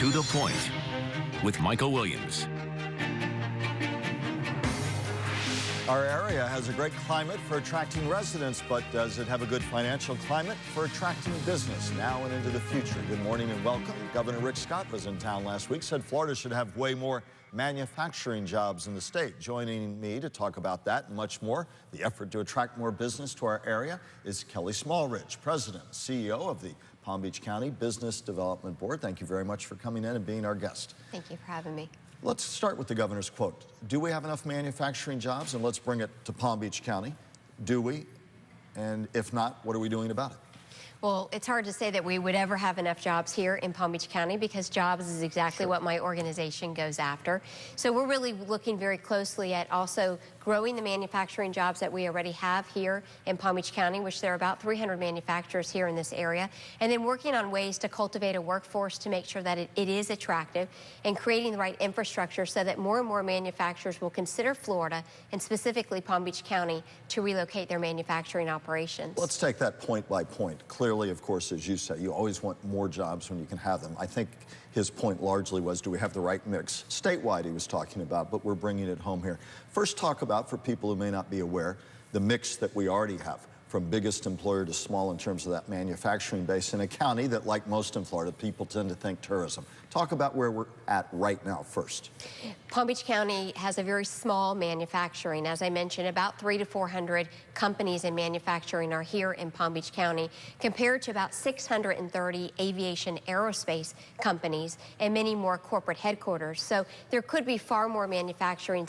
To the Point with Michael Williams. Our area has a great climate for attracting residents, but does it have a good financial climate for attracting business now and into the future? Good morning and welcome. Governor Rick Scott was in town last week, said Florida should have way more manufacturing jobs in the state. Joining me to talk about that and much more, the effort to attract more business to our area, is Kelly Smallridge, President and CEO of the Palm Beach County Business Development Board. Thank you very much for coming in and being our guest. Thank you for having me. Let's start with the governor's quote. Do we have enough manufacturing jobs? And let's bring it to Palm Beach County. Do we? And if not, what are we doing about it? Well, it's hard to say that we would ever have enough jobs here in Palm Beach County because jobs is exactly what my organization goes after. So we're really looking very closely at also growing the manufacturing jobs that we already have here in Palm Beach County, which there are about 300 manufacturers here in this area, and then working on ways to cultivate a workforce to make sure that it is attractive and creating the right infrastructure so that more and more manufacturers will consider Florida and specifically Palm Beach County to relocate their manufacturing operations. Let's take that point by point. Clearly, of course, as you say, you always want more jobs when you can have them. I think his point largely was, do we have the right mix? Statewide he was talking about, but we're bringing it home here. First, talk about, for people who may not be aware, the mix that we already have, from biggest employer to small in terms of that manufacturing base in a county that, like most in Florida, people tend to think tourism. Talk about where we're at right now first. Palm Beach County has a very small manufacturing. As I mentioned, about 300 to 400 companies in manufacturing are here in Palm Beach County, compared to about 630 aviation aerospace companies and many more corporate headquarters. So there could be far more manufacturing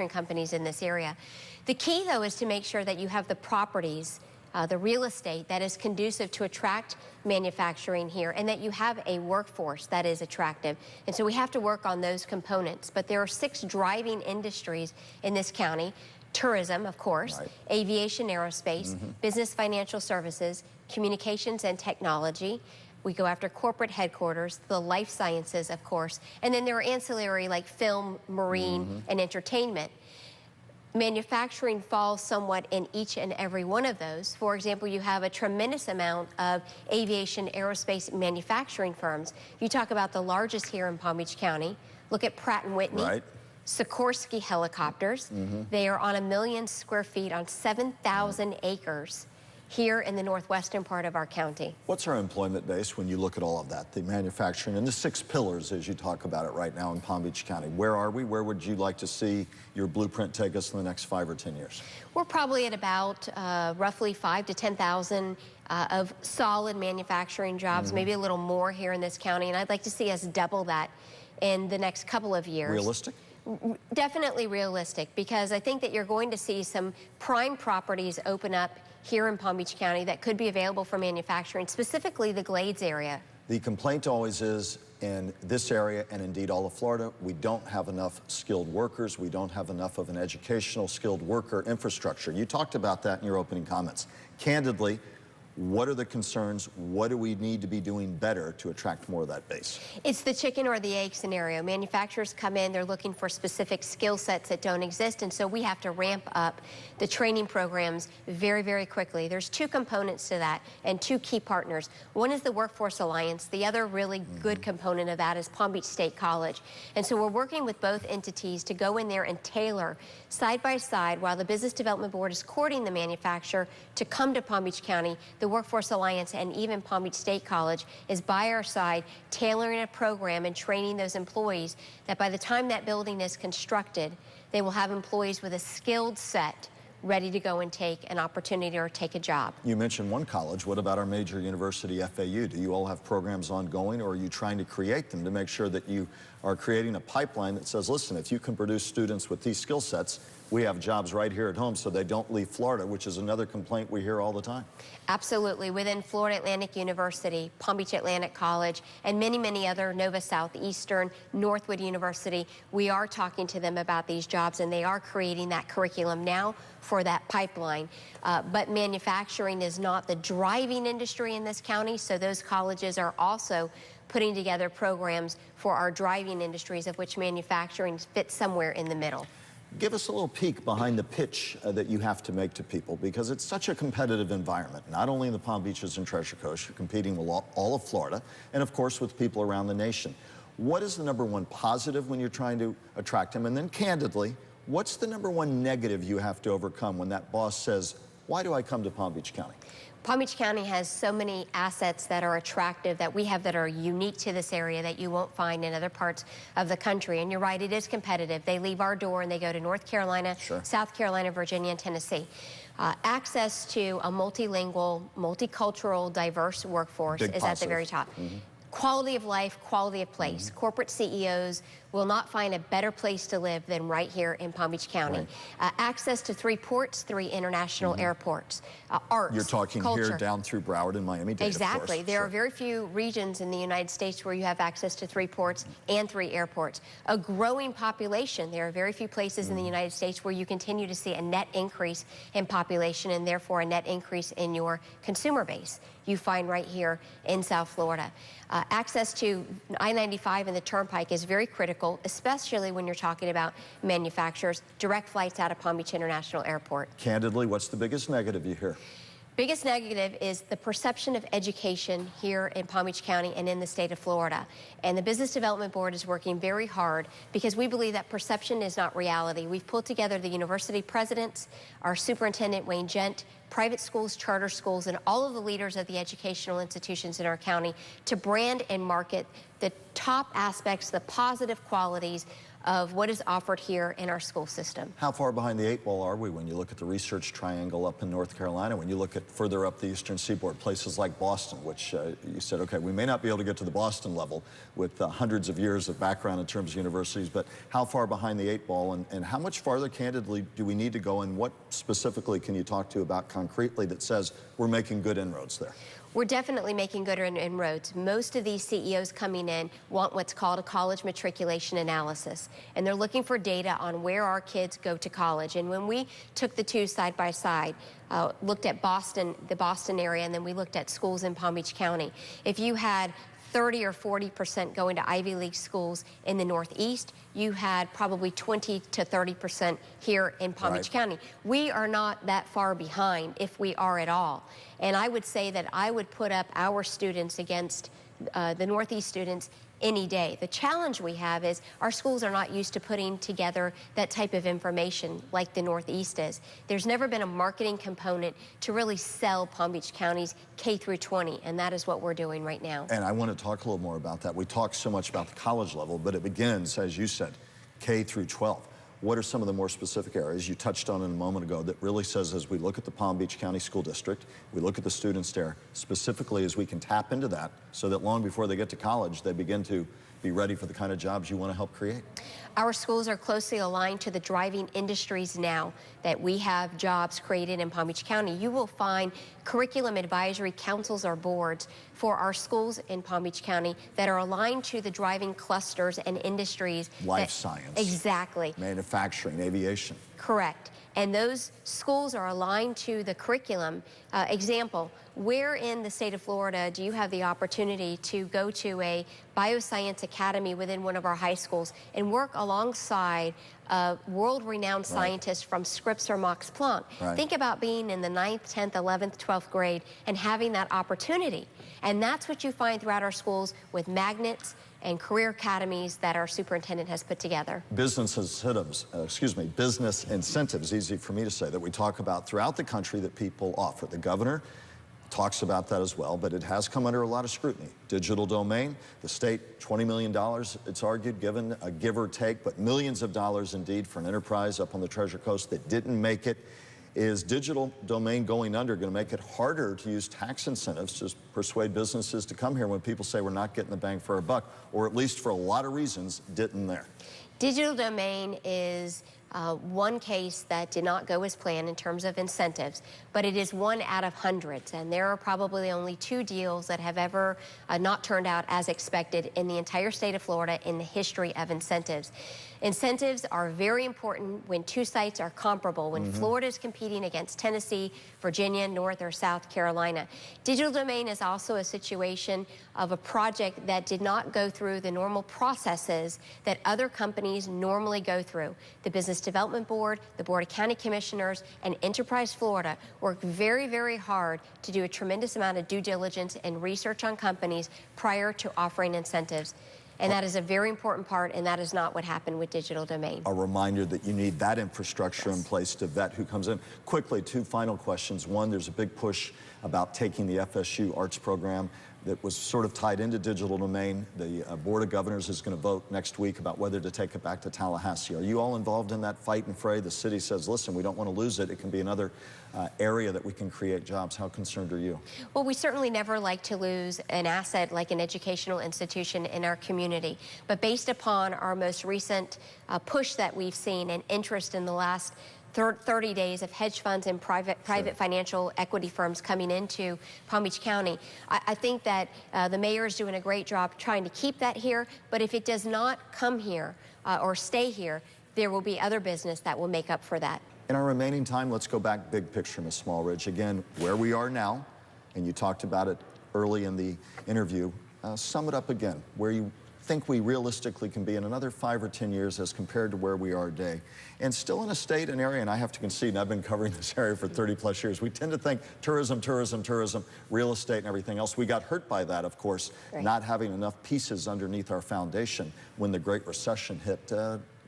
companies in this area. The key, though, is to make sure that you have the properties, the real estate that is conducive to attract manufacturing here, and that you have a workforce that is attractive. And so we have to work on those components. But there are 6 driving industries in this county: tourism, of course, right, aviation, aerospace, business financial services, communications and technology. We go after corporate headquarters, the life sciences, of course, and then there are ancillary like film, marine, and entertainment. Manufacturing falls somewhat in each and every one of those. For example, you have a tremendous amount of aviation aerospace manufacturing firms. You talk about the largest here in Palm Beach County. Look at Pratt & Whitney, right, Sikorsky helicopters. They are on 1 million square feet on 7,000 acres here in the northwestern part of our county. What's our employment base when you look at all of that, the manufacturing and the 6 pillars as you talk about it right now in Palm Beach County? Where are we? Where would you like to see your blueprint take us in the next 5 or 10 years? We're probably at about roughly 5,000 to 10,000 of solid manufacturing jobs, maybe a little more here in this county, and I'd like to see us double that in the next couple of years. Realistic? Definitely realistic, because I think that you're going to see some prime properties open up here in Palm Beach County that could be available for manufacturing, specifically the Glades area. The complaint always is, in this area and indeed all of Florida, we don't have enough skilled workers. We don't have enough of an educational skilled worker infrastructure. You talked about that in your opening comments. Candidly, what are the concerns? What do we need to be doing better to attract more of that base? It's the chicken or the egg scenario. Manufacturers come in, they're looking for specific skill sets that don't exist, and so we have to ramp up the training programs very, very quickly. There's 2 components to that and 2 key partners. One is the Workforce Alliance. The other really good component of that is Palm Beach State College. And so we're working with both entities to go in there and tailor side by side, while the Business Development Board is courting the manufacturer to come to Palm Beach County. The Workforce Alliance and even Palm Beach State College is by our side, tailoring a program and training those employees that by the time that building is constructed, they will have employees with a skilled set ready to go and take an opportunity or take a job. You mentioned one college. What about our major university, FAU? Do you all have programs ongoing, or are you trying to create them to make sure that you are creating a pipeline that says, listen, if you can produce students with these skill sets, we have jobs right here at home so they don't leave Florida, which is another complaint we hear all the time. Absolutely. Within Florida Atlantic University, Palm Beach Atlantic College, and many, many other, Nova Southeastern, Northwood University, we are talking to them about these jobs, and they are creating that curriculum now for that pipeline. But manufacturing is not the driving industry in this county, so those colleges are also putting together programs for our driving industries, of which manufacturing fits somewhere in the middle. Give us a little peek behind the pitch that you have to make to people, because it's such a competitive environment, not only in the Palm Beaches and Treasure Coast, you're competing with all of Florida, and of course with people around the nation. What is the number one positive when you're trying to attract them? And then candidly, what's the number one negative you have to overcome when that boss says, why do I come to Palm Beach County? Palm Beach County has so many assets that are attractive that we have that are unique to this area that you won't find in other parts of the country. And you're right, it is competitive. They leave our door and they go to North Carolina, Sure. South Carolina, Virginia, and Tennessee. Access to a multilingual, multicultural, diverse workforce Big is positive. at the very top. Quality of life, quality of place. Corporate CEOs will not find a better place to live than right here in Palm Beach County. Access to 3 ports, 3 international airports. Arts, You're talking culture. here down through Broward and Miami-Dade, Exactly. of course. There Sure. are very few regions in the United States where you have access to 3 ports and 3 airports. A growing population. There are very few places in the United States where you continue to see a net increase in population and therefore a net increase in your consumer base. You find right here in South Florida. Access to I-95 and the Turnpike is very critical, especially when you're talking about manufacturers. Direct flights out of Palm Beach International Airport. Candidly, what's the biggest negative you hear? Biggest negative is the perception of education here in Palm Beach County and in the state of Florida. And the Business Development Board is working very hard because we believe that perception is not reality. We've pulled together the university presidents, our superintendent, Wayne Gent, private schools, charter schools, and all of the leaders of the educational institutions in our county to brand and market the top aspects, the positive qualities of what is offered here in our school system. How far behind the 8 ball are we when you look at the research triangle up in North Carolina, when you look at further up the eastern seaboard, places like Boston, which you said, okay, we may not be able to get to the Boston level with hundreds of years of background in terms of universities, but how far behind the 8 ball and how much farther, candidly, do we need to go, and what specifically can you talk to about concretely that says we're making good inroads there? We're definitely making good inroads. Most of these CEOs coming in want what's called a college matriculation analysis, and they're looking for data on where our kids go to college. And when we took the two side by side, looked at Boston, the Boston area, and then we looked at schools in Palm Beach County, if you had 30 or 40% going to Ivy League schools in the Northeast, you had probably 20 to 30% here in Palm Beach County. We are not that far behind, if we are at all. And I would say that I would put up our students against the Northeast students any day. The challenge we have is our schools are not used to putting together that type of information like the Northeast is. There's never been a marketing component to really sell Palm Beach County's K through 20, and that is what we're doing right now. And I want to talk a little more about that. We talk so much about the college level, but it begins, as you said, K through 12. What are some of the more specific areas you touched on in a moment ago that really says, as we look at the Palm Beach County School District, we look at the students there, specifically as we can tap into that so that long before they get to college, they begin to be ready for the kind of jobs you want to help create? Our schools are closely aligned to the driving industries now that we have jobs created in Palm Beach County. You will find curriculum advisory councils or boards for our schools in Palm Beach County that are aligned to the driving clusters and industries. Life science. Exactly. Manufacturing, aviation. Correct. And those schools are aligned to the curriculum. Example, where in the state of Florida do you have the opportunity to go to a bioscience academy within one of our high schools and work alongside world-renowned scientists from Scripps or Max Planck? Think about being in the 9th, 10th, 11th, 12th grade and having that opportunity. And that's what you find throughout our schools with magnets and career academies that our superintendent has put together. Business incentives, easy for me to say, that we talk about throughout the country that people offer. The governor talks about that as well, but it has come under a lot of scrutiny. Digital domain, the state, $20 million, it's argued, given a give or take, but millions of dollars indeed for an enterprise up on the Treasure Coast that didn't make it. Is digital domain going under going to make it harder to use tax incentives to persuade businesses to come here when people say we're not getting the bang for our buck, or at least for a lot of reasons didn't there? Digital domain is one case that did not go as planned in terms of incentives, but it is one out of hundreds, and there are probably only 2 deals that have ever not turned out as expected in the entire state of Florida in the history of incentives. Incentives are very important when two sites are comparable, when Florida is competing against Tennessee, Virginia, North or South Carolina. Digital Domain is also a situation of a project that did not go through the normal processes that other companies normally go through. The Business Development Board, the Board of County Commissioners, and Enterprise Florida worked very, very hard to do a tremendous amount of due diligence and research on companies prior to offering incentives. And that is a very important part, and that is not what happened with Digital Domain. A reminder that you need that infrastructure in place to vet who comes in. Quickly, two final questions. One, there's a big push about taking the FSU arts program that was sort of tied into Digital Domain. The Board of Governors is going to vote next week about whether to take it back to Tallahassee. Are you all involved in that fight and fray? The city says, listen, we don't want to lose it. It can be another area that we can create jobs. How concerned are you? Well, we certainly never like to lose an asset like an educational institution in our community. But based upon our most recent push that we've seen and interest in the last 30 days of hedge funds and private financial equity firms coming into Palm Beach County, I think that the mayor is doing a great job trying to keep that here. But if it does not come here or stay here, there will be other business that will make up for that. In our remaining time, let's go back big picture, Ms. Smallridge. Again, where we are now, and you talked about it early in the interview, sum it up again, where you think we realistically can be in another 5 or 10 years as compared to where we are today. And still in a state and area, and I have to concede, and I've been covering this area for 30 plus years, we tend to think tourism, tourism, tourism, real estate and everything else. We got hurt by that, of course, not having enough pieces underneath our foundation when the Great Recession hit.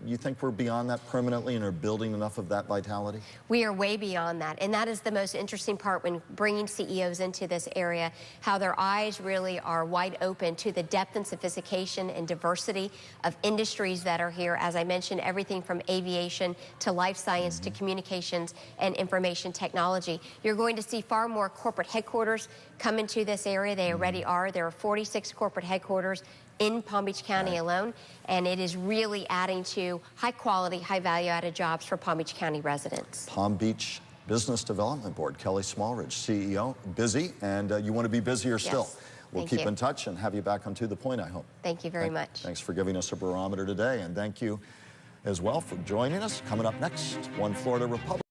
You think we're beyond that permanently and are building enough of that vitality? We are way beyond that. And that is the most interesting part when bringing CEOs into this area, how their eyes really are wide open to the depth and sophistication and diversity of industries that are here. As I mentioned, everything from aviation to life science to communications and information technology. You're going to see far more corporate headquarters come into this area. They already are. There are 46 corporate headquarters in Palm Beach County alone, and it is really adding to high quality, high value added jobs for Palm Beach County residents. Palm Beach Business Development Board, Kelly Smallridge, CEO, busy, and you want to be busier still. We'll keep in touch and have you back on To The Point, I hope. Thank you very much. Thanks for giving us a barometer today, and thank you as well for joining us. Coming up next, One Florida Republic.